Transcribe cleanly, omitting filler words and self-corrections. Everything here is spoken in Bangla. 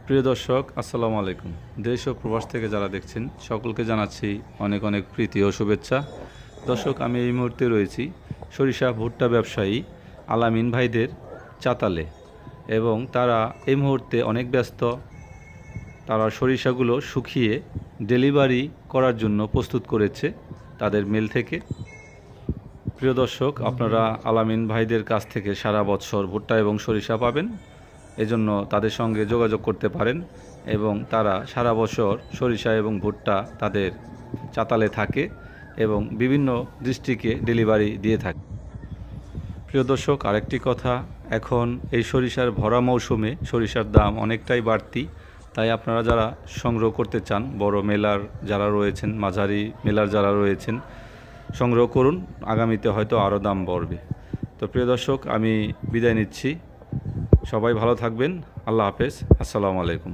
প্রিয় দর্শক, আসসালামু আলাইকুম। দেশ ও প্রবাস থেকে যারা দেখছেন সকলকে জানাচ্ছি অনেক অনেক প্রীতি ও শুভেচ্ছা। দর্শক, আমি এই মুহূর্তে রয়েছি সরিষা ভুট্টা ব্যবসায়ী আলামিন ভাইদের চাতালে, এবং তারা এই মুহূর্তে অনেক ব্যস্ত। তারা সরিষাগুলো শুকিয়ে ডেলিভারি করার জন্য প্রস্তুত করেছে তাদের মিল থেকে। প্রিয় দর্শক, আপনারা আলামিন ভাইদের কাছ থেকে সারা বছর ভুট্টা এবং সরিষা পাবেন, এজন্য তাদের সঙ্গে যোগাযোগ করতে পারেন এবং তারা সারা বছর সরিষা এবং ভুট্টা তাদের চাতালে থাকে এবং বিভিন্ন ডিস্ট্রিক্টে ডেলিভারি দিয়ে থাকে। প্রিয় দর্শক, আরেকটি কথা, এখন এই সরিষার ভরা মৌসুমে সরিষার দাম অনেকটাই বাড়তি। তাই আপনারা যারা সংগ্রহ করতে চান, বড় মেলার যারা রয়েছেন, মাঝারি মেলার যারা রয়েছেন, সংগ্রহ করুন, আগামীতে হয়তো আরও দাম বাড়বে। তো প্রিয় দর্শক, আমি বিদায় নিচ্ছি। সবাই ভালো থাকবেন। আল্লাহ হাফেজ। আসসালামু আলাইকুম।